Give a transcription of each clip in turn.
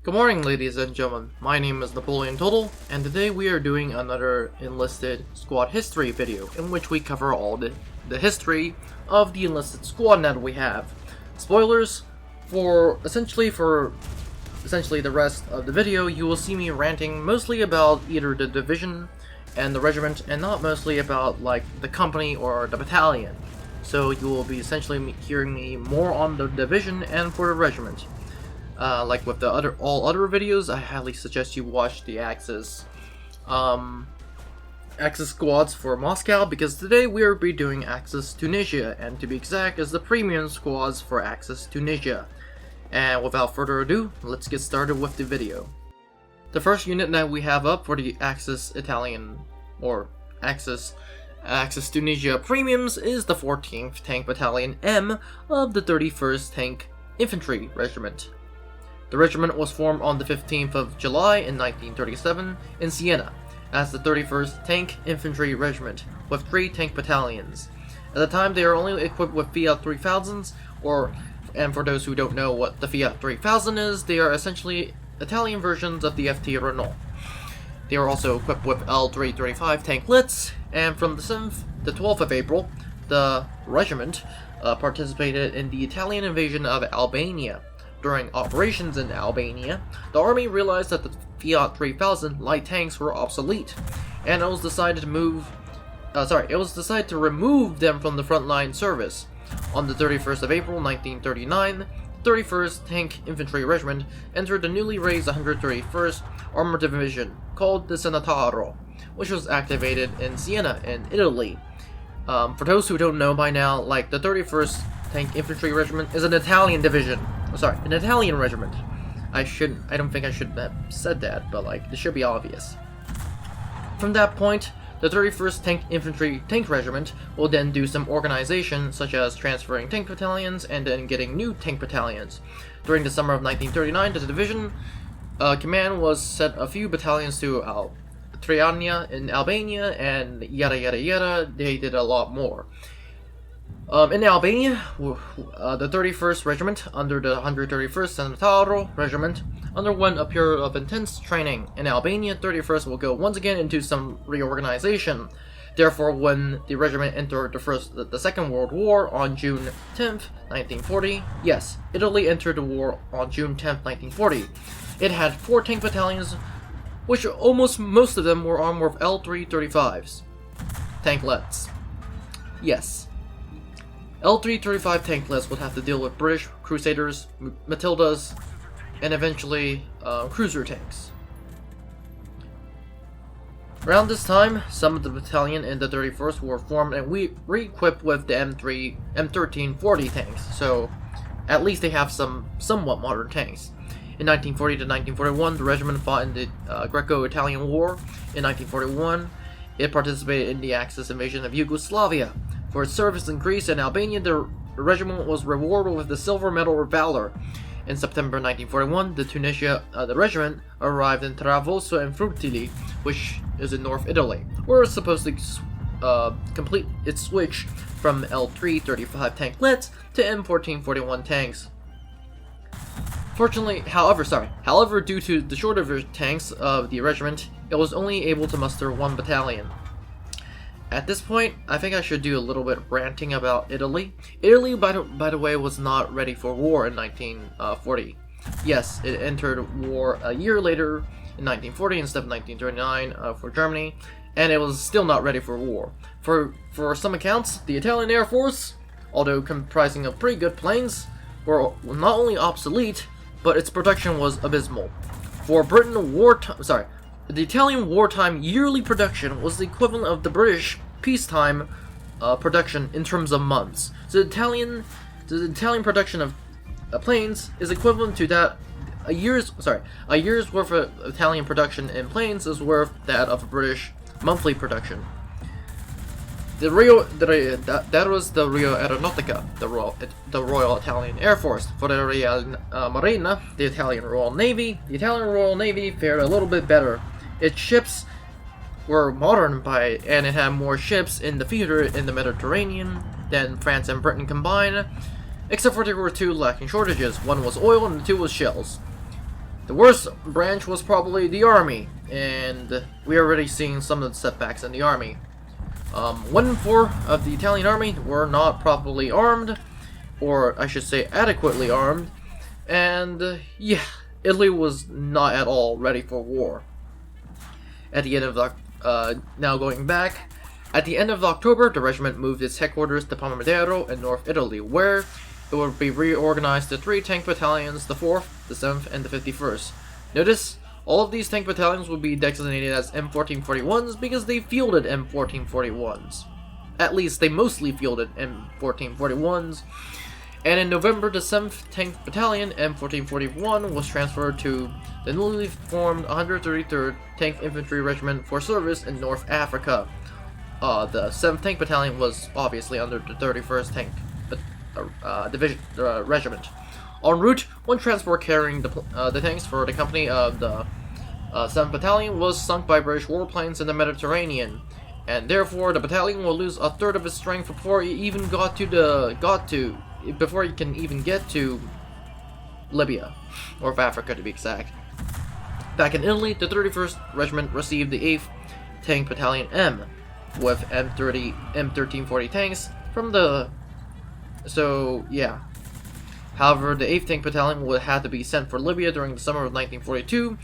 Good morning, ladies and gentlemen. My name is Napoleon Total, and today we are doing another Enlisted Squad History video, in which we cover all the history of the Enlisted Squad that we have. Spoilers, for essentially the rest of the video, you will see me ranting mostly about either the division and the regiment, and not mostly about, like, the company or the battalion. So you will be essentially hearing me more on the division and for the regiment. Like with the all other videos, I highly suggest you watch the Axis squads for Moscow, because today we will be doing Axis Tunisia, and to be exact, is the premium squads for Axis Tunisia. And without further ado, let's get started with the video. The first unit that we have up for the Axis Italian or Axis Tunisia premiums is the 14th Tank Battalion M of the 31st Tank Infantry Regiment. The regiment was formed on the 15th of July in 1937 in Siena as the 31st Tank Infantry Regiment, with 3 tank battalions. At the time, they were only equipped with Fiat 3000s, and for those who don't know what the Fiat 3000 is, they are essentially Italian versions of the FT Renault. They were also equipped with L335 tanklets, and from the 7th to 12th of April, the regiment participated in the Italian invasion of Albania. During operations in Albania, the army realized that the Fiat 3000 light tanks were obsolete, and it was decided to remove them from the frontline service. On the 31st of April 1939, the 31st Tank Infantry Regiment entered the newly raised 131st Armored Division, called the Senataro, which was activated in Siena in Italy. For those who don't know by now, like, the 31st Tank Infantry Regiment is an Italian division. An Italian regiment. I don't think I should have said that, but like, this should be obvious. From that point, the 31st Tank Infantry Tank Regiment will then do some organization, such as transferring tank battalions and then getting new tank battalions. During the summer of 1939, the division command was sent a few battalions to Triania in Albania, and yada yada yada, they did a lot more. In Albania, the 31st Regiment, under the 131st Senataro Regiment, underwent a period of intense training. In Albania, 31st will go once again into some reorganization. Therefore, when the regiment entered the Second World War on June 10th, 1940, yes, Italy entered the war on June 10th, 1940. It had 4 tank battalions, which almost most of them were armed with L335s. Tanklets. Yes. L335 tanklets would have to deal with British Crusaders, Matildas, and eventually cruiser tanks. Around this time, some of the battalion in the 31st were formed and re-equipped with the M1340 tanks, so at least they have some somewhat modern tanks. In 1940 to 1941, the regiment fought in the Greco-Italian War. In 1941, it participated in the Axis invasion of Yugoslavia. For its service in Greece and Albania, the regiment was rewarded with the Silver Medal of Valor. In September 1941, the regiment arrived in Travoso and Frutili, which is in North Italy, where it was supposed to complete its switch from L335 tanklets to M1441 tanks. However, due to the shortage of tanks of the regiment, it was only able to muster 1 battalion. At this point, I think I should do a little bit ranting about Italy. Italy, by the way, was not ready for war in 1940. Yes, it entered war a year later in 1940 instead of 1939 for Germany, and it was still not ready for war. For some accounts, the Italian Air Force, although comprising of pretty good planes, were not only obsolete, but its production was abysmal. For Britain, the Italian wartime yearly production was the equivalent of the British peacetime production in terms of months. So the Italian production of planes is equivalent to that a year's worth of Italian production in planes is worth that of British monthly production. That was the Rio Aeronautica, the Royal Italian Air Force. For the Real Marina, the Italian Royal Navy fared a little bit better. Its ships were modern and it had more ships in the theater in the Mediterranean than France and Britain combined, except for there were 2 lacking shortages. One was oil and 2 was shells. The worst branch was probably the army, and we're already seeing some of the setbacks in the army. 1 in 4 of the Italian army were not properly armed, or I should say adequately armed, and yeah, Italy was not at all ready for war. At the end of now going back, at the end of October, the regiment moved its headquarters to Palmerdero in North Italy, where it would be reorganized to 3 tank battalions, the 4th, the 7th, and the 51st. Notice, all of these tank battalions would be designated as M1441s because they fielded M1441s. At least, they mostly fielded M1441s. And in November, the 7th Tank Battalion, M1441, was transferred to the newly formed 133rd Tank Infantry Regiment for service in North Africa. The 7th Tank Battalion was obviously under the 31st Tank Regiment. En route, one transport carrying the tanks for the company of the 7th Battalion was sunk by British warplanes in the Mediterranean, and therefore the battalion will lose a third of its strength before it even before it can even get to Libya, North Africa to be exact. Back in Italy, the 31st Regiment received the 8th Tank Battalion M, with M1340 tanks from the... So, yeah. However, the 8th Tank Battalion would have to be sent for Libya during the summer of 1942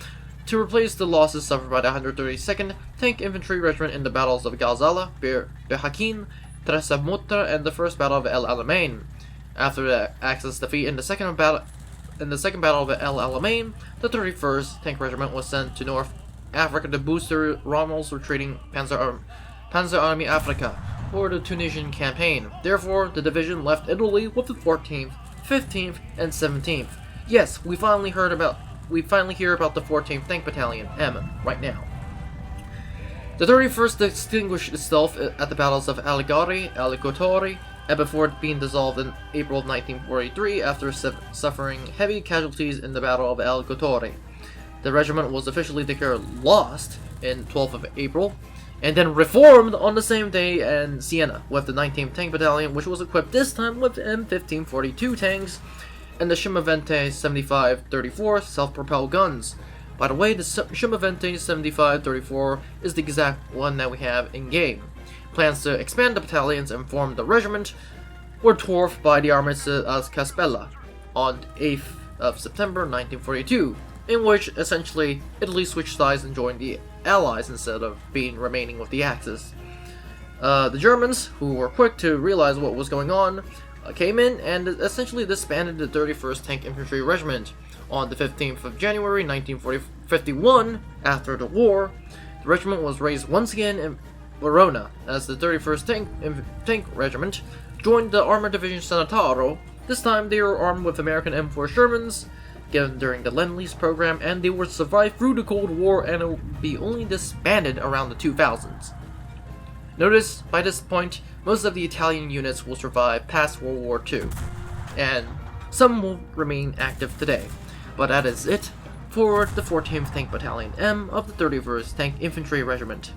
to replace the losses suffered by the 132nd Tank Infantry Regiment in the battles of Gazala, Berhakin, Tresa-Mutra, and the First Battle of El Alamein. After the Axis defeat in the second battle of El Alamein, the 31st Tank Regiment was sent to North Africa to boost Rommel's retreating Panzer Army Africa for the Tunisian campaign. Therefore, the division left Italy with the 14th, 15th, and 17th. Yes, we finally hear about the 14th Tank Battalion, M, right now. The 31st distinguished itself at the battles of Aligari, Alicotori, and before being dissolved in April of 1943 after suffering heavy casualties in the Battle of El Gotori. The regiment was officially declared lost in 12th of April, and then reformed on the same day in Siena with the 19th Tank Battalion, which was equipped this time with M1542 tanks and the Scimavente 7534 self-propelled guns. By the way, the Scimavente 7534 is the exact one that we have in-game. Plans to expand the battalions and form the regiment were dwarfed by the armistice at Caspella on 8th of September 1942, in which essentially Italy switched sides and joined the Allies instead of remaining with the Axis. The Germans, who were quick to realize what was going on, came in and essentially disbanded the 31st Tank Infantry Regiment on the 15th of January 1951. After the war, the regiment was raised once again in Verona as the 31st Tank Regiment joined the Armored Division Sanitaro. This time they were armed with American M4 Shermans given during the Lend-Lease program, and they would survive through the Cold War and it would be only disbanded around the 2000s. Notice, by this point, most of the Italian units will survive past World War II, and some will remain active today. But that is it for the 14th Tank Battalion M of the 31st Tank Infantry Regiment.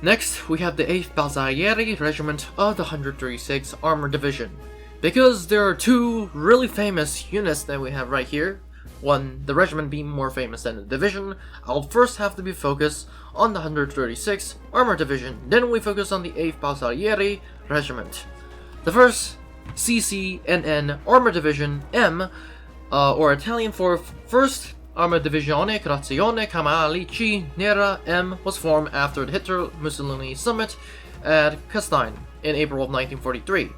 Next, we have the 8th Bersaglieri Regiment of the 136th Armored Division. Because there are two really famous units that we have right here, one, the regiment being more famous than the division, I'll first have to be focused on the 136th Armored Division, then we focus on the 8th Bersaglieri Regiment. The first CCNN Armored Division M, or Italian for First Armored Divisione Creazione Cavalleria Nera M, was formed after the Hitler-Mussolini summit at Kestein in April of 1943.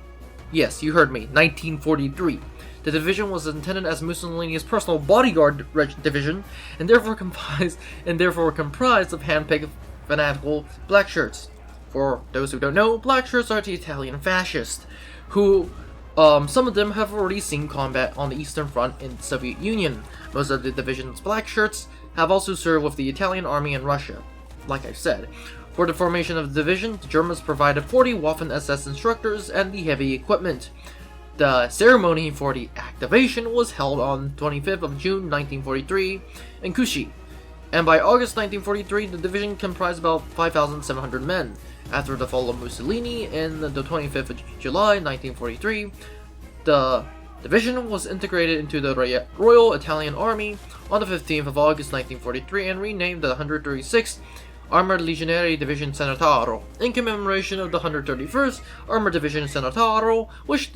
Yes, you heard me, 1943. The division was intended as Mussolini's personal bodyguard division, and therefore comprised of hand-picked fanatical black shirts. For those who don't know, black shirts are the Italian fascists, who some of them have already seen combat on the Eastern Front in the Soviet Union. Most of the division's black shirts have also served with the Italian army in Russia. Like I said, for the formation of the division, the Germans provided 40 Waffen-SS instructors and the heavy equipment. The ceremony for the activation was held on 25th of June 1943 in Kushi, and by August 1943 the division comprised about 5,700 men. After the fall of Mussolini in the 25th of July 1943, the Division was integrated into the Royal Italian Army on the 15th of August 1943 and renamed the 136th Armored Legionary Division Senataro in commemoration of the 131st Armored Division Senataro, which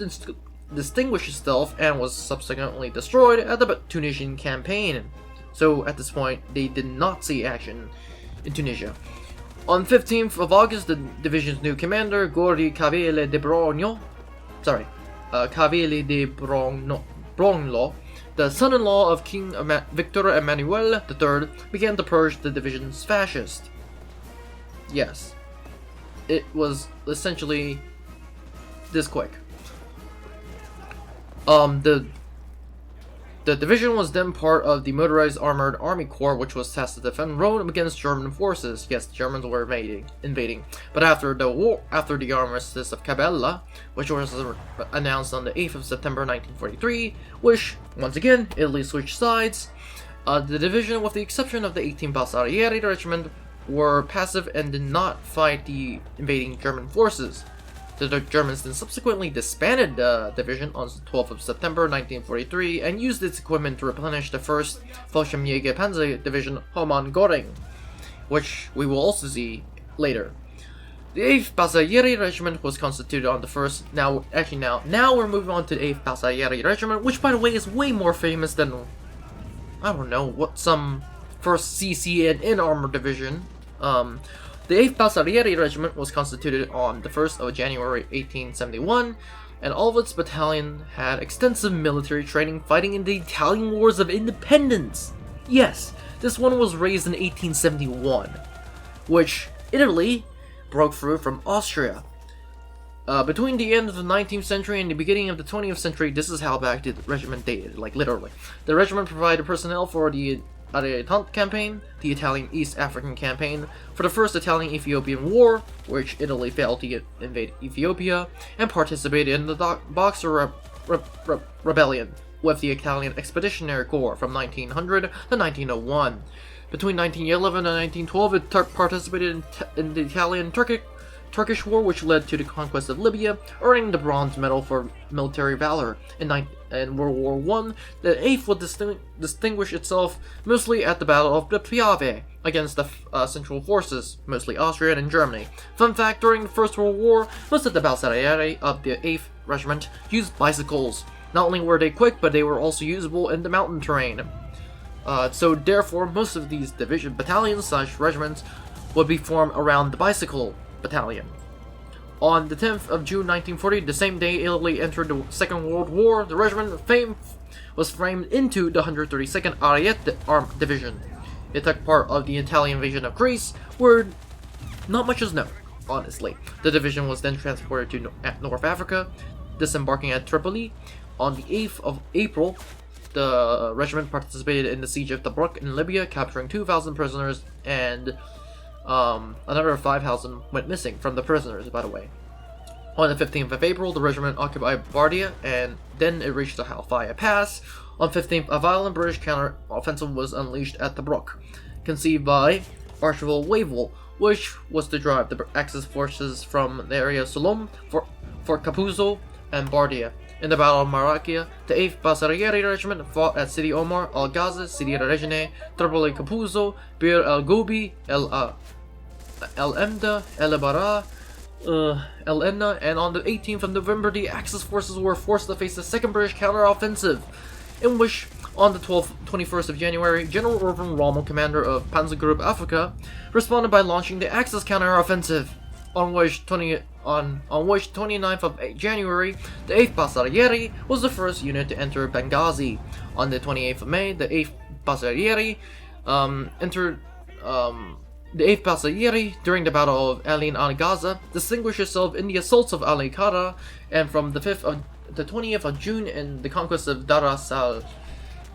distinguished itself and was subsequently destroyed at the Tunisian campaign. So at this point, they did not see action in Tunisia. On 15th of August, the division's new commander, Goring Cavele de Brogno, the son-in-law of King Victor Emmanuel III, began to purge the division's fascists. Yes, it was essentially this quick. The division was then part of the Motorized Armored Army Corps, which was tasked to defend Rome against German forces. Yes, the Germans were invading. But after the armistice of Cabela, which was announced on the 8th of September 1943, which, once again, Italy switched sides, the division, with the exception of the 18th Bersaglieri Regiment, were passive and did not fight the invading German forces. The Germans then subsequently disbanded the division on 12th of September 1943 and used its equipment to replenish the 1st Fallschirmjäger Panzer Division Hermann Goring, which we will also see later. The 8th Bersaglieri Regiment was constituted on the 1st. Now we're moving on to the 8th Bersaglieri Regiment, which, by the way, is way more famous than, I don't know, what some 1st CC and in-armor division. The 8th Bersaglieri Regiment was constituted on the 1st of January 1871, and all of its battalion had extensive military training fighting in the Italian Wars of Independence. Yes, this one was raised in 1871, which Italy broke through from Austria. Between the end of the 19th century and the beginning of the 20th century, this is how back the regiment dated, like literally. The regiment provided personnel for the Entente campaign, the Italian East African campaign, for the First Italian-Ethiopian War, which Italy failed to invade Ethiopia, and participated in the Boxer Rebellion with the Italian Expeditionary Corps from 1900 to 1901. Between 1911 and 1912, it participated in the Italian-Turkish War, which led to the conquest of Libya, earning the Bronze Medal for military valor. In World War I, the 8th would distinguish itself mostly at the Battle of the Piave against the Central Forces, mostly Austrian and Germany. Fun fact, during the First World War, most of the Bersaglieri of the 8th Regiment used bicycles. Not only were they quick, but they were also usable in the mountain terrain. So therefore, most of these battalions/regiments would be formed around the bicycle battalion. On the 10th of June 1940, the same day Italy entered the Second World War, the regiment was framed into the 132nd Ariete Armed Division. It took part of the Italian invasion of Greece, where not much is known, honestly. The division was then transported to North Africa, disembarking at Tripoli. On the 8th of April, the regiment participated in the siege of Tobruk in Libya, capturing 2,000 prisoners, and another 5,000 went missing from the prisoners, by the way. On the 15th of April, the regiment occupied Bardia, and then it reached the Halfaya Pass. On 15th, a violent British counter-offensive was unleashed at Tobruk, conceived by Archibald Wavell, which was to drive the Axis forces from the area of Sollum, Fort Capuzzo, and Bardia. In the Battle of Maracchia, the 8th Bersaglieri Regiment fought at Sidi Omar, El Ghazi, Sidi Regine, Tripoli Capuzzo, Bir El Gobi, El Emda, El Bara, El Enna, and on the 18th of November, the Axis forces were forced to face the second British counter-offensive, in which, on the 21st of January, General Irvin Rommel, commander of Panzer Group Africa, responded by launching the Axis counter-offensive. On which 29th of January, the 8th Bersaglieri was the first unit to enter Benghazi. On the 28th of May, the 8th Bersaglieri entered the 8th Bersaglieri during the Battle of Ain al-Ghaza, distinguished itself in the assaults of Ali Qara, and from the 20th of June in the conquest of Dar es-Salaam.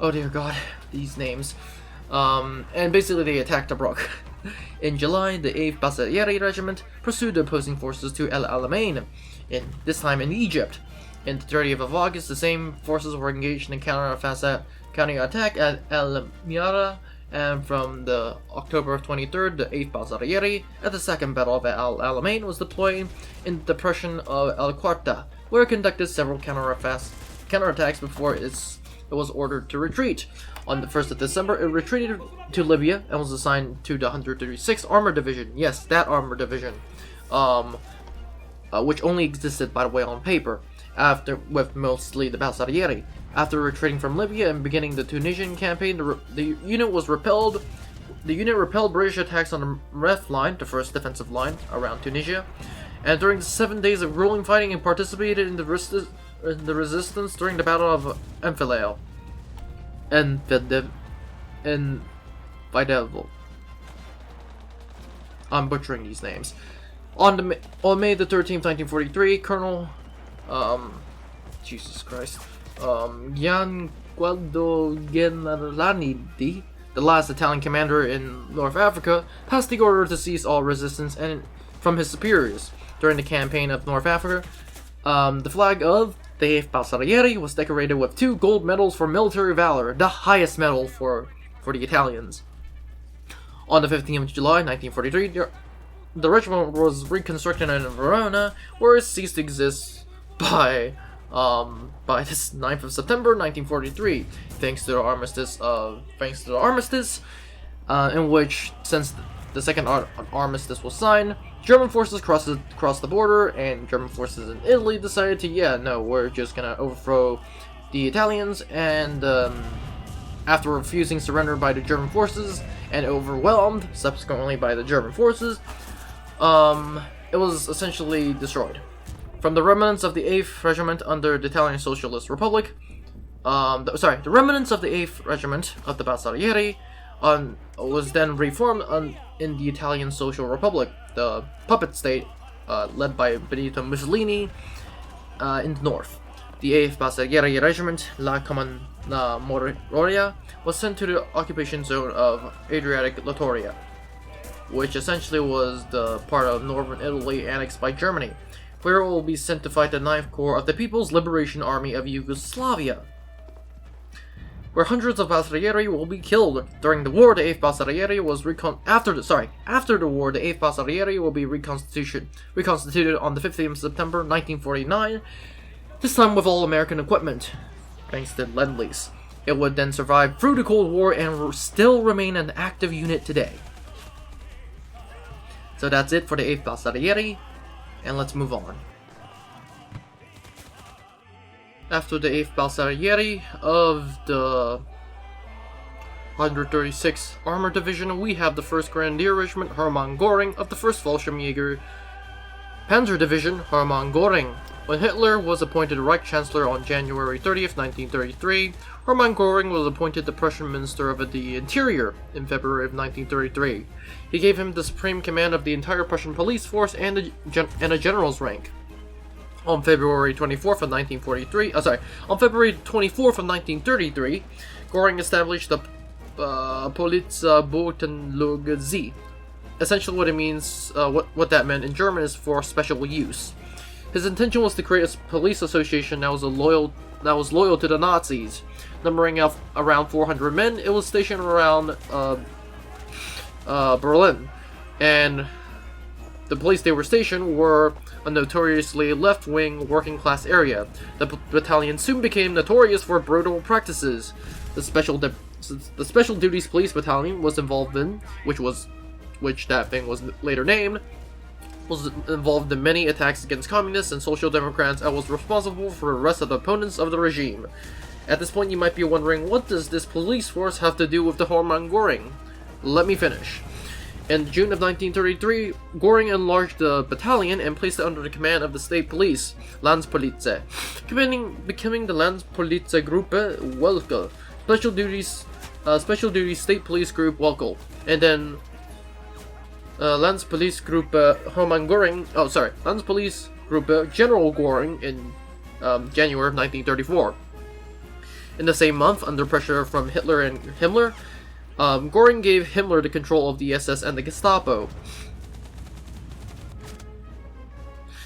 Oh dear God, these names. And basically they attacked Tobruk. In July, the 8th Bersaglieri Regiment pursued the opposing forces to El Alamein, this time in Egypt. In the 30th of August, the same forces were engaged in a counter-attack at El Miara, and from the October of 23rd, the 8th Bersaglieri, at the Second Battle of El Alamein, was deployed in the depression of El Quarta, where it conducted several counter-attacks counterattacks before it was ordered to retreat. On the 1st of December, it retreated to Libya and was assigned to the 136th Armored Division. Yes, that Armored Division, which only existed, by the way, on paper, with mostly the Bersaglieri. After retreating from Libya and beginning the Tunisian campaign, the unit repelled British attacks on the Ref line, the first defensive line around Tunisia, and during the 7 days of grueling fighting, and participated in the resistance during the Battle of Enfilade. I'm butchering these names. On May the 13th, 1943, Colonel Jesus Christ, Gian Gualdo Generlanidi, the last Italian commander in North Africa, passed the order to cease all resistance from his superiors. During the campaign of North Africa, the flag of the 8th Bersaglieri was decorated with 2 gold medals for military valor, the highest medal for the Italians. On the 15th of July, 1943, the regiment was reconstructed in Verona, where it ceased to exist by this 9th of September, 1943, thanks to the armistice, in which, since the second armistice was signed, German forces crossed the border, and German forces in Italy decided to, we're just gonna overthrow the Italians, and after refusing surrender by the German forces, and overwhelmed subsequently by the German forces, it was essentially destroyed. From the remnants of the 8th Regiment under the Italian Socialist Republic, the remnants of the 8th Regiment of the Bersaglieri was then reformed in the Italian Social Republic, the puppet state led by Benito Mussolini in the north. The 8th Bersaglieri Regiment, La Commemoria, was sent to the occupation zone of Adriatic Littoria, which essentially was the part of northern Italy annexed by Germany, where it will be sent to fight the 9th Corps of the People's Liberation Army of Yugoslavia, where hundreds of Bersaglieri will be killed. During the war, the 8th Bersaglieri was after the war, the 8th Bersaglieri will be reconstituted on the 15th of September 1949, this time with all American equipment, thanks to Lend-Lease. It would then survive through the Cold War and still remain an active unit today. So that's it for the 8th Bersaglieri, and let's move on. After the 8th Bersaglieri of the 136th Armored Division, we have the 1st Grenadier Regiment, Hermann Goring, of the 1st Fallschirmjäger Panzer Division, Hermann Goring. When Hitler was appointed Reich Chancellor on January 30th, 1933, Hermann Goring was appointed the Prussian Minister of the Interior in February of 1933. He gave him the supreme command of the entire Prussian police force and a general's rank. On February 24th of 1933, Goring established the Polizeibutenlogie. Essentially what it means, what that meant in German is for special use. His intention was to create a police association that was loyal to the Nazis. Numbering around 400 men, it was stationed around Berlin, and the place they were stationed were a notoriously left-wing working-class area. The battalion soon became notorious for brutal practices. The Special Duties Police Battalion was involved in, which that thing was later named, was involved in many attacks against communists and social democrats and was responsible for the arrest of the opponents of the regime. At this point you might be wondering, what does this police force have to do with the Hermann Goring? Let me finish. In June of 1933, Goring enlarged the battalion and placed it under the command of the state police, Landspolizei, becoming the Landspolizeigruppe Welke, Special Duties State Police Group Welke, and then Landspolizegruppe Landspolizegruppe General Goring in January of 1934. In the same month, under pressure from Hitler and Himmler, Goring gave Himmler the control of the SS and the Gestapo.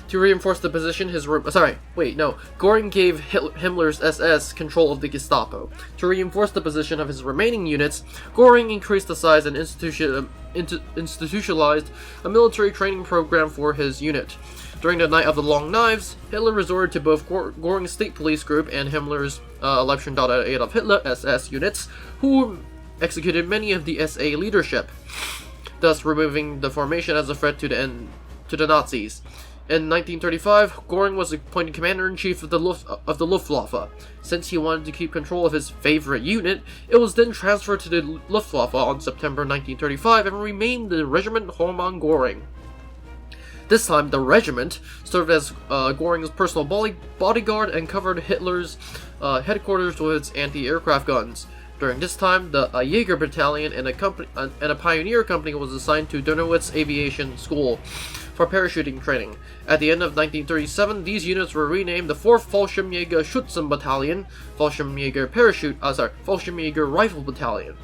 To reinforce the position, Goring gave Himmler's SS control of the Gestapo. To reinforce the position of his remaining units, Goring increased the size and institutionalized a military training program for his unit. During the Night of the Long Knives, Hitler resorted to both Goring's state police group and Himmler's Leibstandarte Adolf Hitler SS units, who executed many of the SA leadership, thus removing the formation as a threat to the Nazis. In 1935, Goring was appointed commander-in-chief of the Luftwaffe. Since he wanted to keep control of his favorite unit, it was then transferred to the Luftwaffe on September 1935 and remained the Regiment Hermann Goring. This time, the regiment served as Goring's personal bodyguard and covered Hitler's headquarters with its anti-aircraft guns. During this time, the Jaeger Battalion and a pioneer company was assigned to Donowitz Aviation School for parachuting training. At the end of 1937, these units were renamed the 4th Fallschirmjäger Schützen Battalion, Fallschirmjäger Rifle Battalion.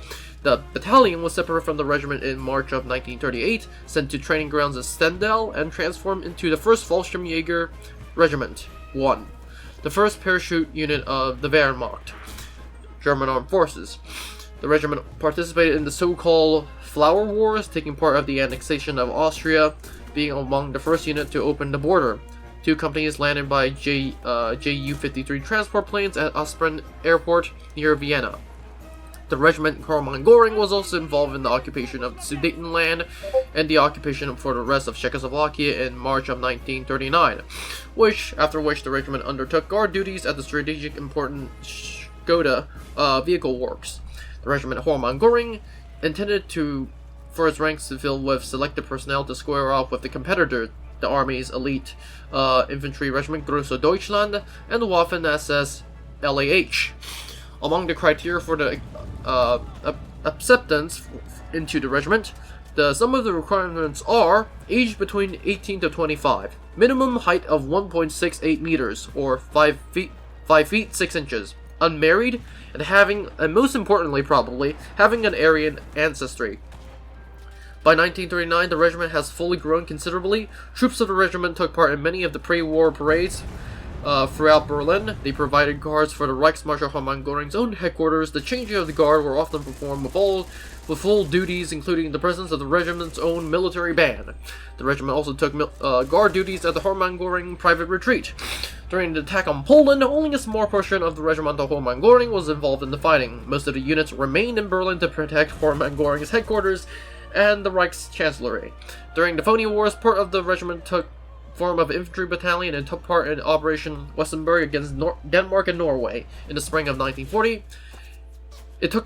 The battalion was separated from the regiment in March of 1938, sent to training grounds at Stendal, and transformed into the 1st Fallschirmjäger Regiment 1, the first parachute unit of the Wehrmacht, German Armed Forces. The regiment participated in the so-called Flower Wars, taking part of the annexation of Austria, being among the first unit to open the border. 2 companies landed by Ju-53 transport planes at Aspern Airport near Vienna. The regiment Hermann Goring was also involved in the occupation of the Sudetenland and the occupation for the rest of Czechoslovakia in March of 1939, after which the regiment undertook guard duties at the strategic important Skoda vehicle works. The regiment Hermann Goring intended for its ranks to fill with selected personnel to square off with the competitor, the Army's elite infantry regiment Große Deutschland and the Waffen-SS LAH. Among the criteria for the acceptance into the regiment, some of the requirements are age between 18 to 25, minimum height of 1.68 meters or 5 feet 6 inches, unmarried, and most importantly probably, having an Aryan ancestry. By 1939, the regiment has fully grown considerably. Troops of the regiment took part in many of the pre-war parades throughout Berlin. They provided guards for the Reichsmarschall Hermann Göring's own headquarters. The changing of the guard were often performed with full duties, including the presence of the regiment's own military band. The regiment also took guard duties at the Hermann Göring private retreat. During the attack on Poland, only a small portion of the regiment of Hermann Göring was involved in the fighting. Most of the units remained in Berlin to protect Hermann Göring's headquarters and the Reichschancellery. During the Phony Wars, part of the regiment took form of infantry battalion and took part in Operation Westenberg against Denmark and Norway in the spring of 1940. It took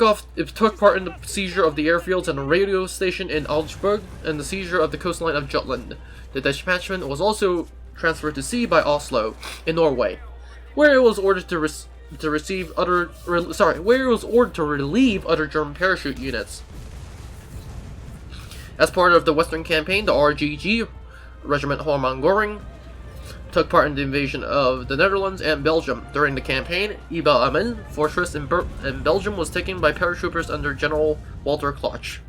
part in the seizure of the airfields and a radio station in Augsburg and the seizure of the coastline of Jutland. The detachment was also transferred to sea by Oslo in Norway, where it was ordered to relieve other German parachute units. As part of the Western Campaign, the RGG, Regiment Hermann Göring, took part in the invasion of the Netherlands and Belgium. During the campaign, Iba Amen fortress in Belgium was taken by paratroopers under General Walter Kloch,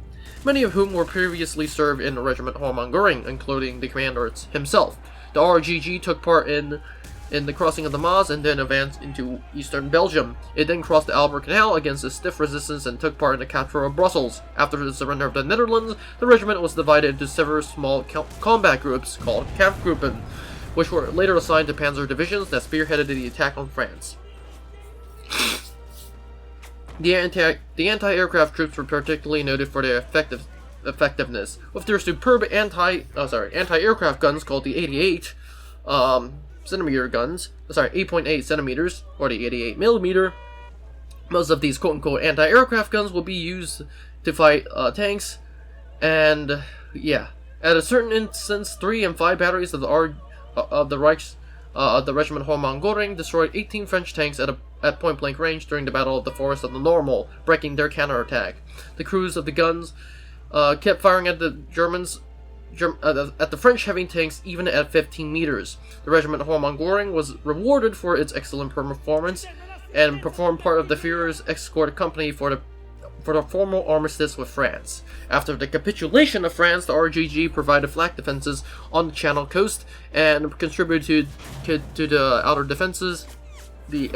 many of whom were previously served in the Regiment Hermann Göring, including the commander himself. The RGG took part in the crossing of the Maas and then advanced into eastern Belgium. It then crossed the Albert Canal against a stiff resistance and took part in the capture of Brussels. After the surrender of the Netherlands, the regiment was divided into several small combat groups called Kampfgruppen, which were later assigned to panzer divisions that spearheaded the attack on France. The anti-aircraft troops were particularly noted for their effectiveness, with their superb anti-aircraft guns called the 88 centimeter guns, 8.8 centimeters, or the 88 millimeter. Most of these quote-unquote anti-aircraft guns will be used to fight tanks, and at a certain instance, 3 and 5 batteries of the Regiment Hermann Göring destroyed 18 French tanks at point-blank range during the Battle of the Forest of the Normal, breaking their counterattack. The crews of the guns kept firing at the at the French heavy tanks even at 15 meters. The Regiment Hermann Göring was rewarded for its excellent performance and performed part of the Führer's escort company for the formal armistice with France. After the capitulation of France, the RGG provided flak defenses on the Channel coast and contributed to the outer defenses, the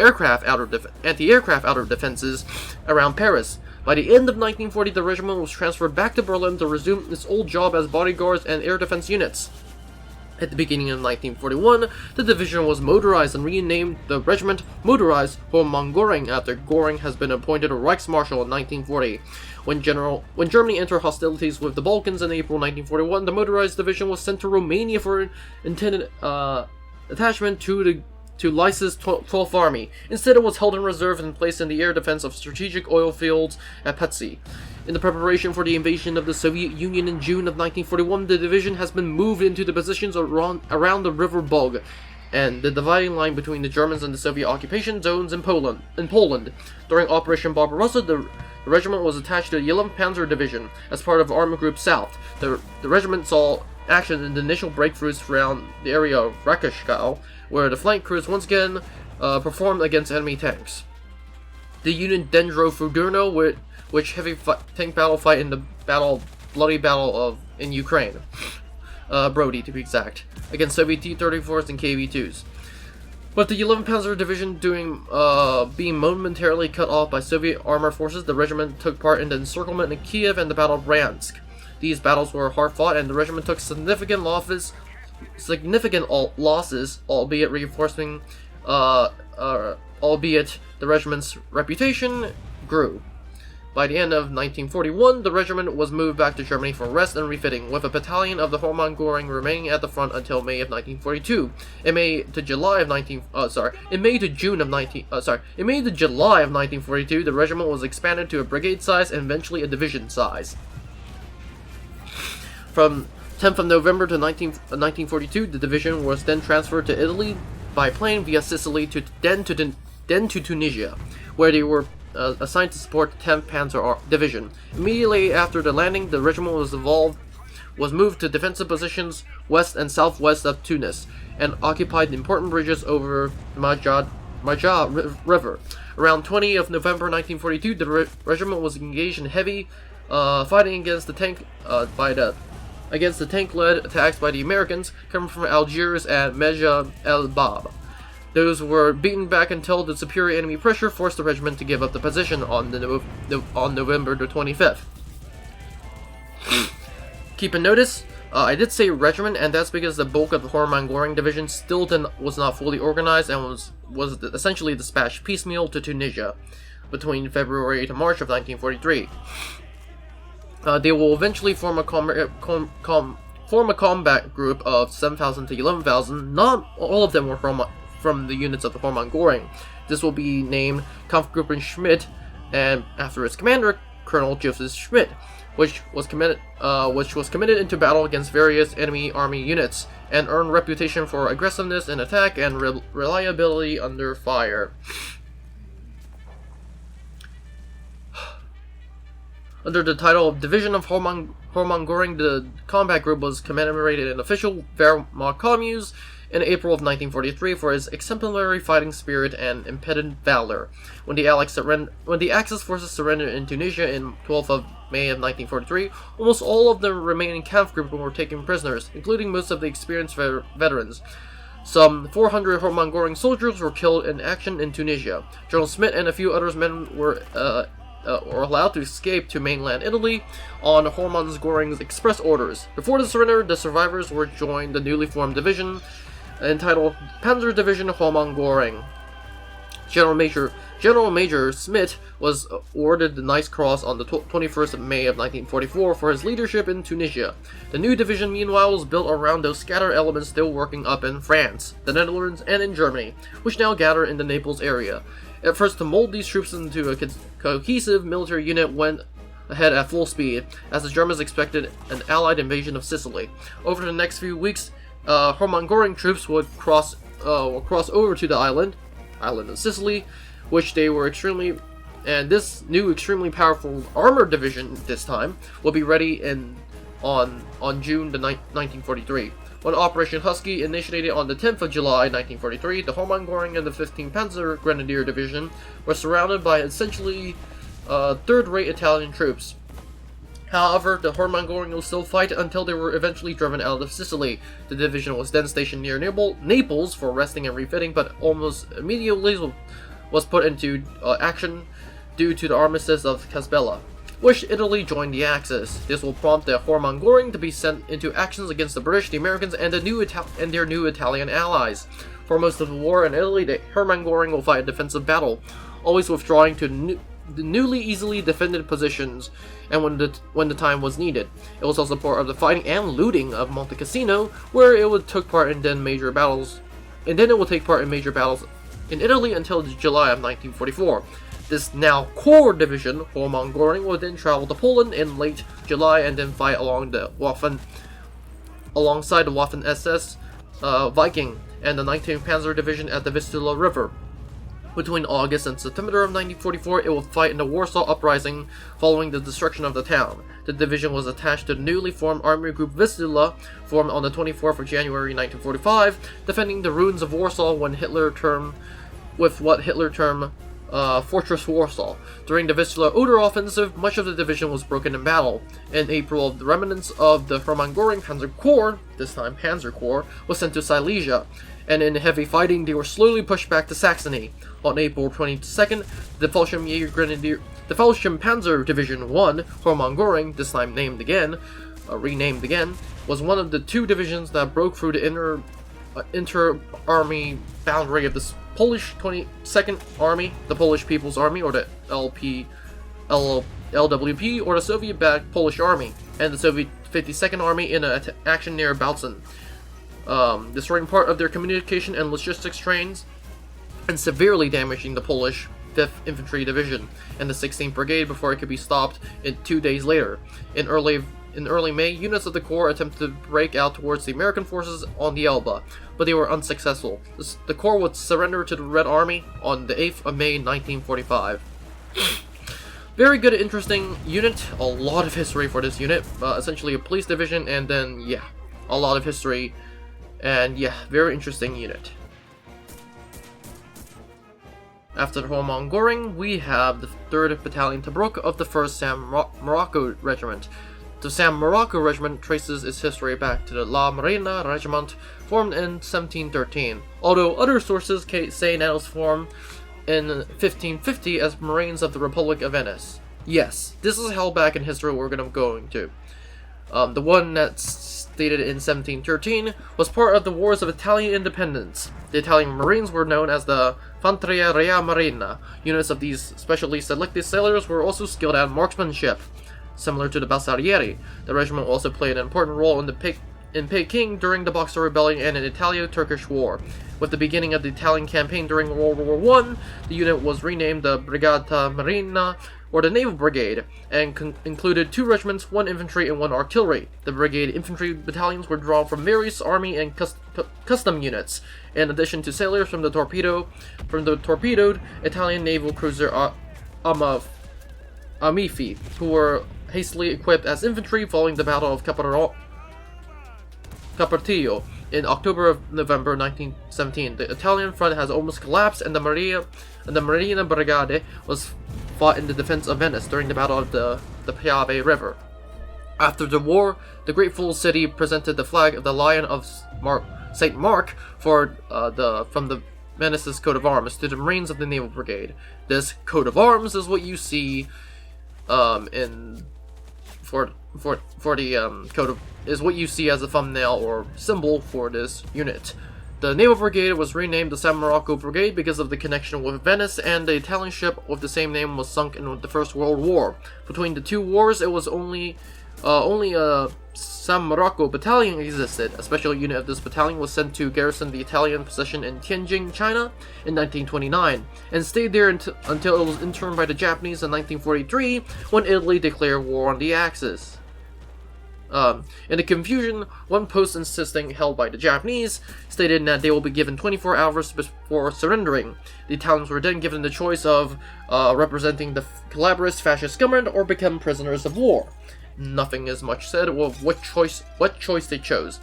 anti-aircraft outer defenses around Paris. By the end of 1940, the regiment was transferred back to Berlin to resume its old job as bodyguards and air defense units. At the beginning of 1941, the division was motorized and renamed the regiment Motorized Hermann Goring after Goring has been appointed a Reichsmarshal in 1940. When Germany entered hostilities with the Balkans in April 1941, the motorized division was sent to Romania for an intended attachment to Lyse's 12th Army. Instead, it was held in reserve and placed in the air defense of strategic oil fields at Petsy. In the preparation for the invasion of the Soviet Union in June of 1941, the division has been moved into the positions around the River Bug and the dividing line between the Germans and the Soviet occupation zones in Poland. During Operation Barbarossa, the regiment was attached to the 11th Panzer Division as part of Army Group South. The regiment saw action in the initial breakthroughs around the area of Rakashkau, where the flank crews once again performed against enemy tanks. The unit then drove through Durno, which heavy tank battle fight in the bloody battle in Ukraine, Brody to be exact, against Soviet T-34s and KV-2s. But the 11th Panzer Division being momentarily cut off by Soviet armored forces, the regiment took part in the encirclement in Kiev and the Battle of Bryansk. These battles were hard fought, and the regiment took significant losses, albeit reinforcing, albeit the regiment's reputation grew. By the end of 1941, the regiment was moved back to Germany for rest and refitting, with a battalion of the Hermann Goring remaining at the front until May of 1942. In May to July of 1942, the regiment was expanded to a brigade size and eventually a division size. From 10th of November to 1942, the division was then transferred to Italy by plane via Sicily then to Tunisia, where they were assigned to support the 10th Panzer Division. Immediately after the landing, the regiment was moved to defensive positions west and southwest of Tunis, and occupied important bridges over the Majah River. Around 20 of November 1942, the regiment was engaged in heavy fighting against the tank-led attacks by the Americans coming from Algiers and Meja El Bab. Those were beaten back until the superior enemy pressure forced the regiment to give up the position on November the 25th. Keep in notice, I did say regiment, and that's because the bulk of the Hermann Goring division still was not fully organized and was essentially dispatched piecemeal to Tunisia between February to March of 1943. They will eventually form a combat group of 7,000 to 11,000. Not all of them were from the units of the Hermann Goring. This will be named Kampfgruppen Schmidt, and after its commander, Colonel Joseph Schmidt, which was committed into battle against various enemy army units, and earned reputation for aggressiveness in attack and reliability under fire. Under the title of Division of Hermann Goring, the combat group was commemorated in official Wehrmacht communes in April of 1943 for his exemplary fighting spirit and impudent valor. When the Axis forces surrendered in Tunisia in 12th of May of 1943, almost all of the remaining Kampfgruppen were taken prisoners, including most of the experienced veterans. Some 400 Hermann Goring soldiers were killed in action in Tunisia. General Schmidt and a few other men were allowed to escape to mainland Italy on Hermann Goring's express orders. Before the surrender, the survivors were joined the newly formed division entitled Panzer Division Hermann Goring. General Major Schmidt was awarded the Knight's Cross on the 21st of May of 1944 for his leadership in Tunisia. The new division, meanwhile, was built around those scattered elements still working up in France, the Netherlands, and in Germany, which now gather in the Naples area. At first, to mold these troops into a cohesive military unit went ahead at full speed, as the Germans expected an Allied invasion of Sicily. Over the next few weeks, Hermann Goring troops would cross over to the island of Sicily, which they were this new extremely powerful armored division this time will be ready on June 1943. When Operation Husky initiated on the 10th of July 1943, the Hermann Goring and the 15th Panzer Grenadier Division were surrounded by essentially third-rate Italian troops. However, the Hermann Goring will still fight until they were eventually driven out of Sicily. The division was then stationed near Naples for resting and refitting, but almost immediately was put into action due to the armistice of Casbella. which Italy joined the Axis. This will prompt the Hermann Goring to be sent into actions against the British, the Americans, and their new Italian allies. For most of the war in Italy, the Hermann Goring will fight a defensive battle, always withdrawing to the newly easily defended positions, and when the time was needed. It was also part of the fighting and looting of Monte Cassino, where it would take part in major battles, and then it will take part in major battles in Italy until July of 1944. This now core division, Hermann Goring, will then travel to Poland in late July and then fight alongside the Waffen SS Viking and the 19th Panzer Division at the Vistula River. Between August and September of 1944, it will fight in the Warsaw Uprising following the destruction of the town. The division was attached to the newly formed Army Group Vistula, formed on the 24th of January 1945, defending the ruins of Warsaw when Hitler termed Fortress Warsaw. During the Vistula-Oder offensive, much of the division was broken in battle. In April, the remnants of the Hermann Goring Panzer Corps, this time Panzer Corps, was sent to Silesia, and in heavy fighting, they were slowly pushed back to Saxony. On April 22nd, the Fallschirm Panzer Division 1, Hermann Goring, this time renamed again, was one of the two divisions that broke through the inter-army boundary of the Polish 22nd Army, the Polish People's Army, or the LWP, or the Soviet-backed Polish Army, and the Soviet 52nd Army in an action near Bautzen, destroying part of their communication and logistics trains, and severely damaging the Polish 5th Infantry Division and the 16th Brigade before it could be stopped 2 days later. In early May, units of the Corps attempted to break out towards the American forces on the Elbe, but they were unsuccessful. The Corps would surrender to the Red Army on the 8th of May 1945. Very good, interesting unit. A lot of history for this unit. Essentially a police division, and then, yeah, a lot of history. And yeah, very interesting unit. After the Hermann Goring, we have the 3rd Battalion Tobruk of the 1st San Marocco Regiment. The San Marocco Regiment traces its history back to the La Marina Regiment, formed in 1713, although other sources say that it was formed in 1550 as Marines of the Republic of Venice. Yes, this is how back in history we're going to go into. The one that's stated in 1713 was part of the Wars of Italian Independence. The Italian Marines were known as the Fanteria Rea Marina. Units of these specially selected sailors were also skilled at marksmanship. Similar to the Bersaglieri, the regiment also played an important role in Peking during the Boxer Rebellion and in the Italo-Turkish War. With the beginning of the Italian campaign during World War I, the unit was renamed the Brigata Marina, or the Naval Brigade, and included 2 regiments, 1 infantry, and 1 artillery. The brigade infantry battalions were drawn from various army and custom units, in addition to sailors from the torpedoed Italian naval cruiser Amifi, who were hastily equipped as infantry following the Battle of Caportillo in November 1917. The Italian front has almost collapsed, and the Marina Brigade was fought in the defense of Venice during the Battle of the Piave River. After the war, the grateful city presented the flag of the Lion of St. Mark from the Venice's coat of arms to the Marines of the Naval Brigade. This coat of arms is what you see is what you see as a thumbnail or symbol for this unit. The Naval Brigade was renamed the San Marocco Brigade because of the connection with Venice, and the Italian ship with the same name was sunk in the First World War. Between the two wars, it was only a San Marocco Battalion existed. A special unit of this battalion was sent to garrison the Italian position in Tianjin, China in 1929, and stayed there until it was interned by the Japanese in 1943, when Italy declared war on the Axis. In the confusion, one post insisting held by the Japanese stated that they will be given 24 hours before surrendering. The Italians were then given the choice of representing the collaborative fascist government or become prisoners of war. Nothing is much said of what choice they chose.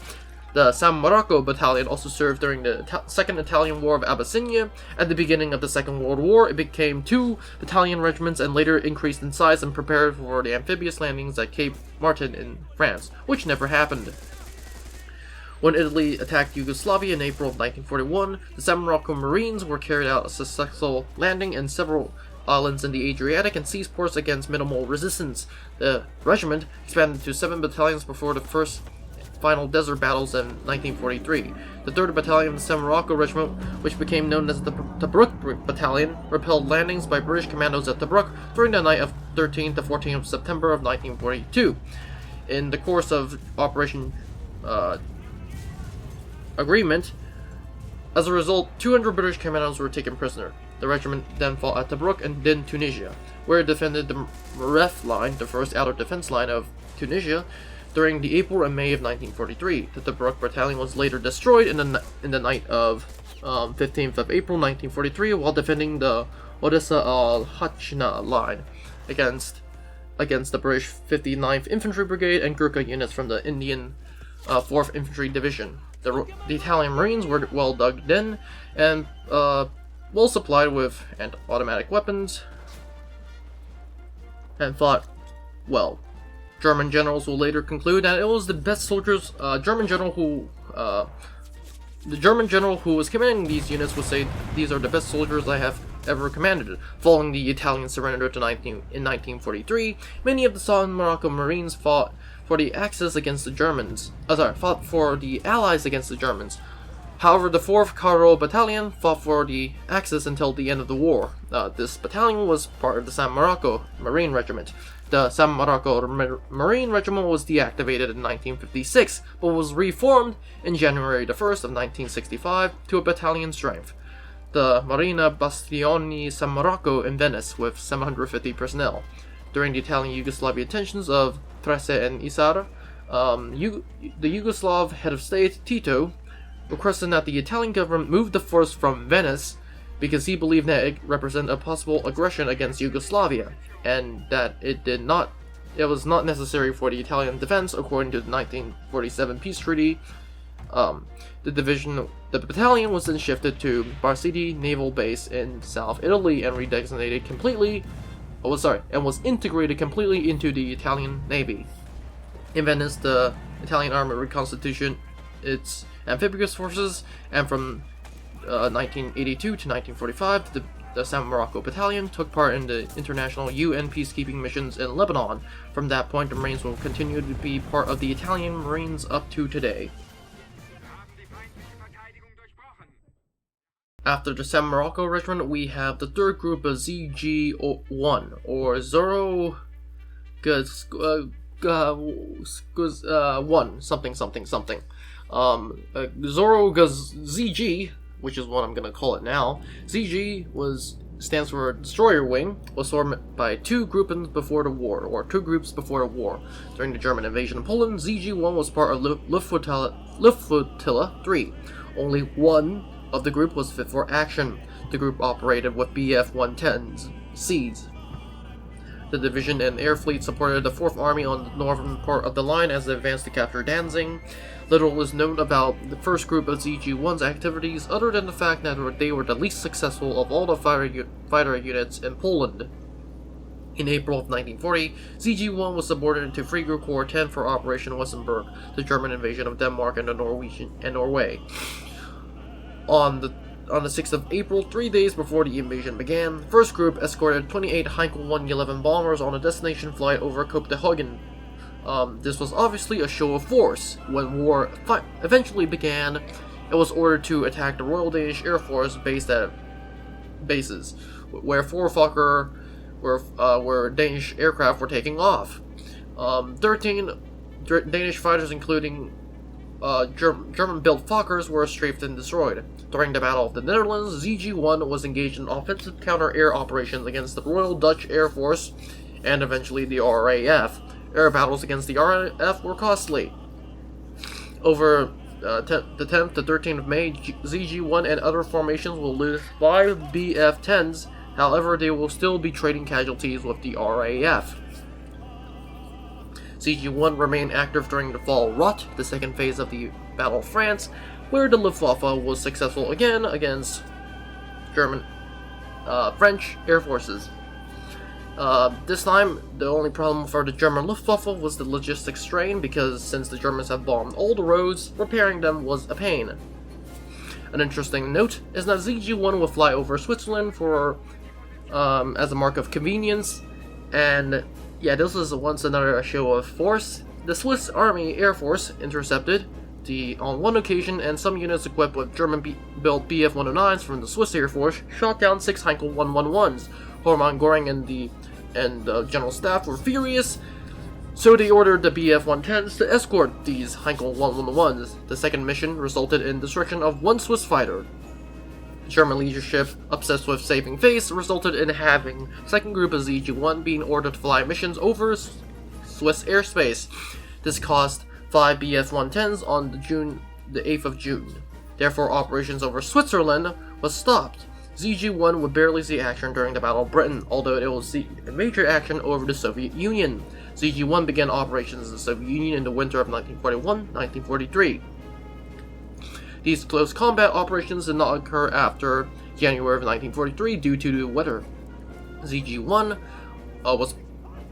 The San Marocco Battalion also served during the Second Italian War of Abyssinia. At the beginning of the Second World War, it became 2 battalion regiments and later increased in size and prepared for the amphibious landings at Cape Martin in France, which never happened. When Italy attacked Yugoslavia in April of 1941, the San Marocco Marines were carried out a successful landing and several islands in the Adriatic and seized ports against minimal resistance. The regiment expanded to 7 battalions before the first final desert battles in 1943. The 3rd Battalion, the San Morocco Regiment, which became known as the Tobruk Battalion, repelled landings by British commandos at Tobruk during the night of 13th to 14th of September of 1942. In the course of Operation Agreement, as a result, 200 British commandos were taken prisoner. The regiment then fought at Tobruk and then Tunisia, where it defended the Maref line, the first outer defense line of Tunisia, during the April and May of 1943. The Tobruk Battalion was later destroyed in the night of 15th of April 1943 while defending the Odessa al-Hachna line against the British 59th Infantry Brigade and Gurkha units from the Indian 4th Infantry Division. The Italian Marines were well dug in and well supplied with automatic weapons and fought well. German generals will later conclude that it was the best soldiers. The German general who was commanding these units would say, "These are the best soldiers I have ever commanded." Following the Italian surrender in 1943, many of the San Morocco Marines fought for the Axis against the Germans. Fought for the Allies against the Germans. However, the 4th Cairo Battalion fought for the Axis until the end of the war. This battalion was part of the San Morocco Marine Regiment. The San Morocco Marine Regiment was deactivated in 1956, but was reformed in January 1st of 1965 to a battalion strength. The Marina Bastioni San Morocco in Venice with 750 personnel. During the Italian-Yugoslavia tensions of Trese and Isar, the Yugoslav head of state, Tito, requested that the Italian government move the force from Venice because he believed that it represented a possible aggression against Yugoslavia, and that it was not necessary for the Italian defense according to the 1947 peace treaty. The battalion was then shifted to Barciti Naval Base in South Italy and was integrated completely into the Italian Navy. In Venice, the Italian army reconstituted its amphibious forces, and from 1982 to 1945, the San Morocco Battalion took part in the international UN peacekeeping missions in Lebanon. From that point, the Marines will continue to be part of the Italian Marines up to today. After the San Morocco Regiment, we have the 3rd Group of ZG-1, or Zoro 1, something. Zoro ZG, which is what I'm going to call it now. ZG stands for Destroyer Wing, was formed by two groups before the war. During the German invasion of Poland, ZG-1 was part of Luftflotilla 3. Only one of the group was fit for action. The group operated with Bf-110Cs. The division and air fleet supported the 4th Army on the northern part of the line as they advanced to capture Danzig. Little is known about the first group of ZG-1's activities other than the fact that they were the least successful of all the fighter units in Poland. In April of 1940, ZG-1 was subordinated to Free Group Corps 10 for Operation Wesenberg, the German invasion of Denmark and Norway. On the 6th of April, 3 days before the invasion began, the first group escorted 28 Heinkel 111 bombers on a destination flight over Copenhagen. This was obviously a show of force. When war eventually began, it was ordered to attack the Royal Danish Air Force based at bases, where where Danish aircraft were taking off. 13 Danish fighters, including German-built Fokkers, were strafed and destroyed. During the Battle of the Netherlands, ZG-1 was engaged in offensive counter-air operations against the Royal Dutch Air Force and eventually the RAF. Air battles against the RAF were costly. Over the 10th to 13th of May, ZG-1 and other formations will lose 5 Bf-10s, however they will still be trading casualties with the RAF. ZG-1 remained active during the Fall Rot, the second phase of the Battle of France, where the Luftwaffe was successful again against French air forces. This time, the only problem for the German Luftwaffe was the logistics strain, because since the Germans had bombed all the roads, repairing them was a pain. An interesting note is that ZG-1 would fly over Switzerland for as a mark of convenience. And yeah, this was once another show of force. The Swiss Army Air Force intercepted on one occasion, and some units equipped with German-built Bf-109s from the Swiss Air Force shot down 6 Heinkel 111s. Hermann, Goring, and the General Staff were furious, so they ordered the Bf-110s to escort these Heinkel 111s. The second mission resulted in destruction of 1 Swiss fighter. German leadership, obsessed with saving face, resulted in having second group of ZG-1 being ordered to fly missions over Swiss airspace. This caused 5 Bf-110s on the 8th of June. Therefore, operations over Switzerland was stopped. ZG-1 would barely see action during the Battle of Britain, although it will see major action over the Soviet Union. ZG-1 began operations in the Soviet Union in the winter of 1941-1943. These close combat operations did not occur after January of 1943 due to the weather. ZG-1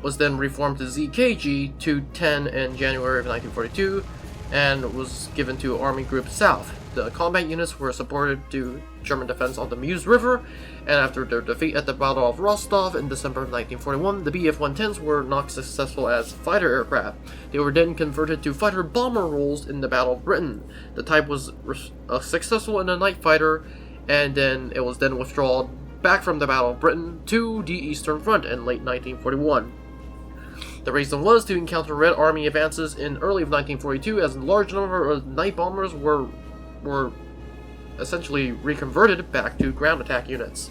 was then reformed to ZKG 210 in January of 1942 and was given to Army Group South. The combat units were supported to German defense on the Meuse River, and after their defeat at the Battle of Rostov in December of 1941, the Bf-110s were not successful as fighter aircraft. They were then converted to fighter-bomber roles in the Battle of Britain. The type was successful in the night fighter, and then it was then withdrawn back from the Battle of Britain to the Eastern Front in late 1941. The reason was to encounter Red Army advances in early of 1942, as a large number of night bombers were essentially reconverted back to ground attack units.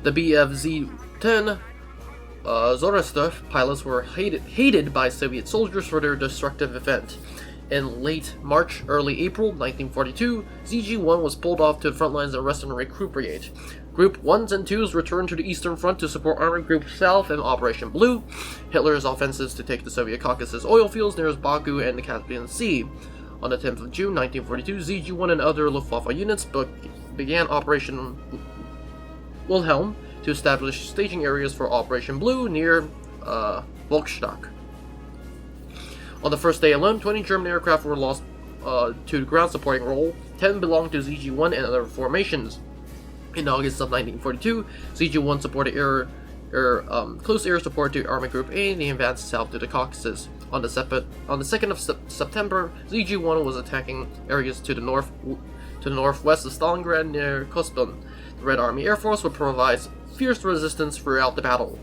The BFZ-10 Zorostov pilots were hated by Soviet soldiers for their destructive event. In late March, early April 1942, ZG-1 was pulled off to the front lines and rested and recuperate. Group 1s and 2s returned to the Eastern Front to support Army Group South in Operation Blue, Hitler's offensives to take the Soviet Caucasus oil fields near Baku and the Caspian Sea. On the 10th of June 1942, ZG-1 and other Luftwaffe units began Operation Wilhelm to establish staging areas for Operation Blue near Volkstadt. On the first day alone, 20 German aircraft were lost to the ground supporting role. 10 belonged to ZG-1 and other formations. In August of 1942, ZG-1 supported close air support to Army Group A and the advance south to the Caucasus. On the 2nd of September, ZG-1 was attacking areas to the northwest of Stalingrad near Kospin. The Red Army Air Force would provide fierce resistance throughout the battle.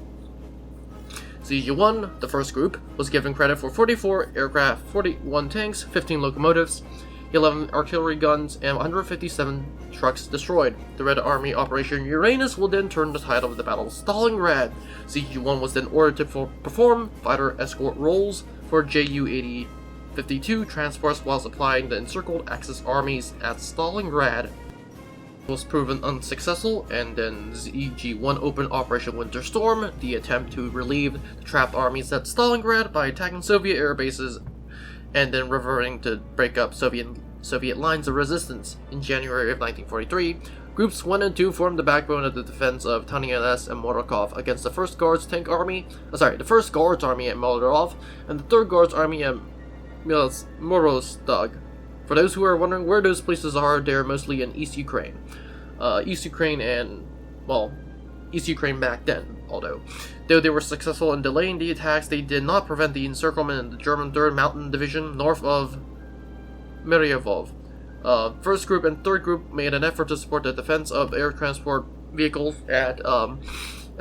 ZG-1, the first group, was given credit for 44 aircraft, 41 tanks, 15 locomotives, 11 artillery guns, and 157 trucks destroyed. The Red Army Operation Uranus will then turn the tide of the Battle of Stalingrad. ZG-1 was then ordered to perform fighter escort roles for Ju-52 transports while supplying the encircled Axis armies at Stalingrad. It was proven unsuccessful, and then ZG-1 opened Operation Winter Storm, the attempt to relieve the trapped armies at Stalingrad by attacking Soviet air bases and then reverting to break up Soviet lines of resistance. In January of 1943, Groups 1 and 2 formed the backbone of the defense of Tanyanes and Morokov against the 1st Guards Army at Molotov and the 3rd Guards Army at Morostag. For those who are wondering where those places are, they're mostly in East Ukraine. East Ukraine back then, although they were successful in delaying the attacks, they did not prevent the encirclement of the German 3rd Mountain Division north of Mariupol. 1st Group and 3rd Group made an effort to support the defense of air transport vehicles at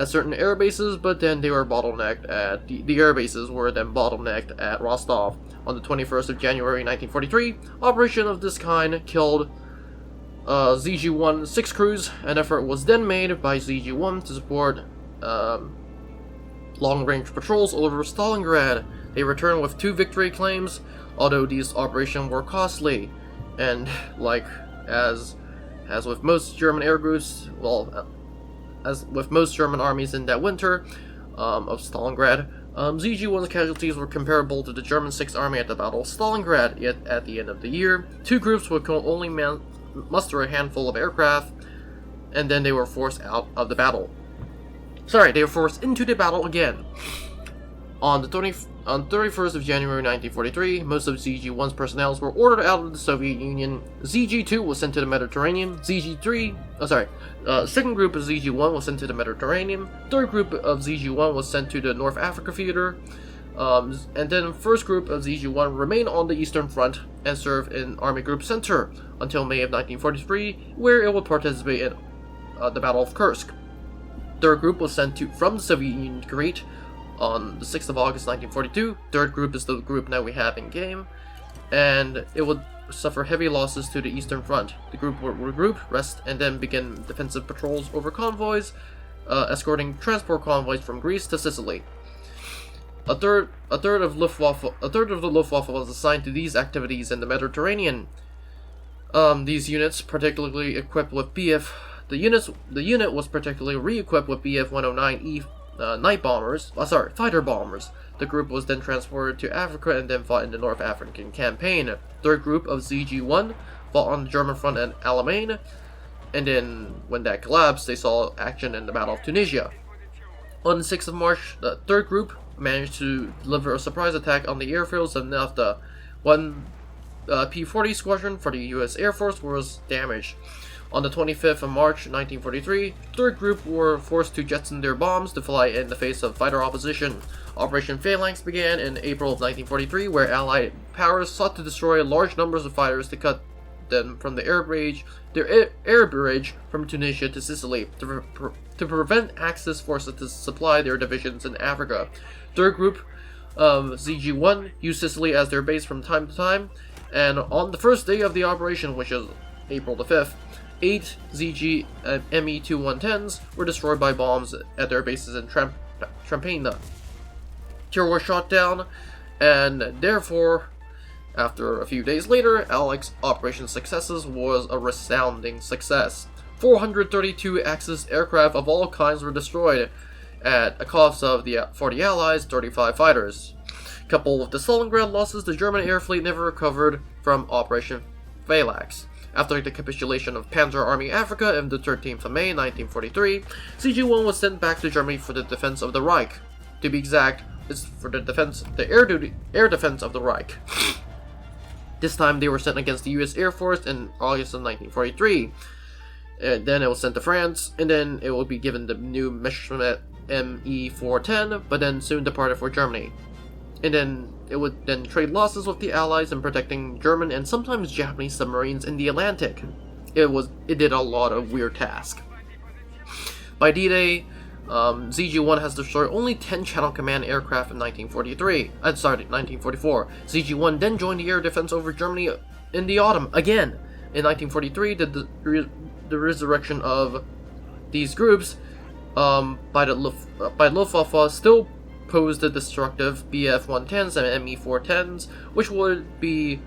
certain air bases, but then they were bottlenecked at the air bases were then bottlenecked at Rostov. On the 21st of January 1943, operation of this kind killed ZG-1 6 crews. An effort was then made by ZG-1 to support long-range patrols over Stalingrad. They returned with 2 victory claims, although these operations were costly. And as with most German air groups, as with most German armies in that winter of Stalingrad, ZG-1's casualties were comparable to the German 6th Army at the Battle of Stalingrad. Yet at the end of the year, 2 groups would only muster a handful of aircraft, and then they were forced out of the battle. They were forced into the battle again. On 31st of January 1943, most of ZG-1's personnel were ordered out of the Soviet Union. ZG-2 was sent to the Mediterranean. Second group of ZG-1 was sent to the Mediterranean. Third group of ZG-1 was sent to the North Africa Theater. And then first group of ZG-1 remained on the Eastern Front and served in Army Group Center until May of 1943, where it would participate in the Battle of Kursk. Third group was sent from the Soviet Union to Crete on the 6th of August 1942. Third group is the group now we have in game, and it would suffer heavy losses to the Eastern Front. The group would regroup, rest, and then begin defensive patrols over convoys, escorting transport convoys from Greece to Sicily. A third of the Luftwaffe was assigned to these activities in the Mediterranean. These units, particularly equipped with the unit was particularly re-equipped with Bf-109E fighter bombers. The group was then transported to Africa and then fought in the North African Campaign. Third group of ZG-1 fought on the German front at Alamein, and then when that collapsed, they saw action in the Battle of Tunisia. On the 6th of March, the third group managed to deliver a surprise attack on the airfields of Nafta. One P-40 squadron for the U.S. Air Force was damaged. On the 25th of March 1943, third group were forced to jettison their bombs to fly in the face of fighter opposition. Operation Phalanx began in April of 1943, where Allied powers sought to destroy large numbers of fighters to cut them from the air bridge from Tunisia to Sicily, to prevent Axis forces to supply their divisions in Africa. Third group of ZG-1 used Sicily as their base from time to time, and on the first day of the operation, which is April the 5th, 8 ZG Me-2110s were destroyed by bombs at their bases in Trampina. Two were shot down, and therefore, after a few days later, Allied Operation Successes was a resounding success. 432 Axis aircraft of all kinds were destroyed, at a cost of for the Allies 35 fighters. Coupled with the Stalingrad losses, the German air fleet never recovered from Operation Phalanx. After the capitulation of Panzer Army Africa on the 13th of May 1943, ZG-1 was sent back to Germany for the defense of the Reich. To be exact, it's for the air defense of the Reich. This time they were sent against the U.S. Air Force in August of 1943. Then it was sent to France, and then it would be given the new Messerschmitt Me-410, but then soon departed for Germany. And then it would then trade losses with the Allies in protecting German and sometimes Japanese submarines in the Atlantic. It did a lot of weird tasks. By D-Day, ZG-1 has destroyed only 10 Channel Command aircraft in 1944. ZG-1 then joined the air defense over Germany in the autumn again. In 1943, the resurrection of these groups by Luftwaffe still posed the destructive Bf-110s and Me-410s, which would be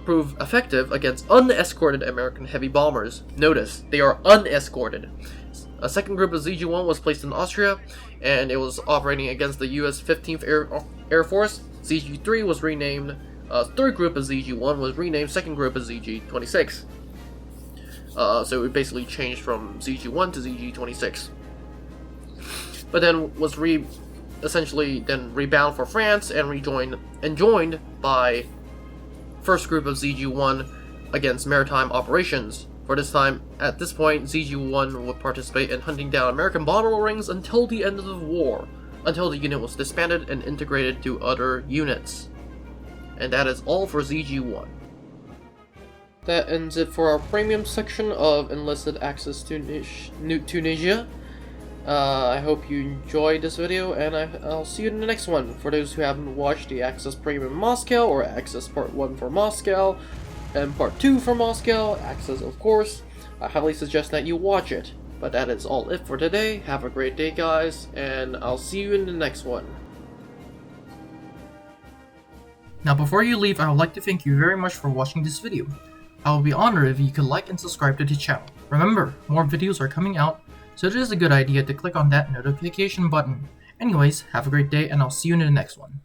prove effective against unescorted American heavy bombers. Notice, they are unescorted. A second group of ZG-1 was placed in Austria, and it was operating against the U.S. 15th Air Force. ZG-3 was renamed. Third group of ZG-1 was renamed Second Group of ZG-26. So it basically changed from ZG-1 to ZG-26. But then was essentially rebound for France and joined by first group of ZG-1 against maritime operations. For this time, at this point, ZG-1 would participate in hunting down American bomber rings until the end of the war, until the unit was disbanded and integrated to other units. And that is all for ZG-1. That ends it for our premium section of Enlisted Access Tunisia. I hope you enjoyed this video, and I'll see you in the next one. For those who haven't watched the Access Premium Moscow, or Access Part 1 for Moscow, and Part 2 for Moscow, Access of course, I highly suggest that you watch it. But that is all it for today. Have a great day, guys, and I'll see you in the next one. Now before you leave, I would like to thank you very much for watching this video. I will be honored if you could like and subscribe to the channel. Remember, more videos are coming out, so it is a good idea to click on that notification button. Anyways, have a great day, and I'll see you in the next one.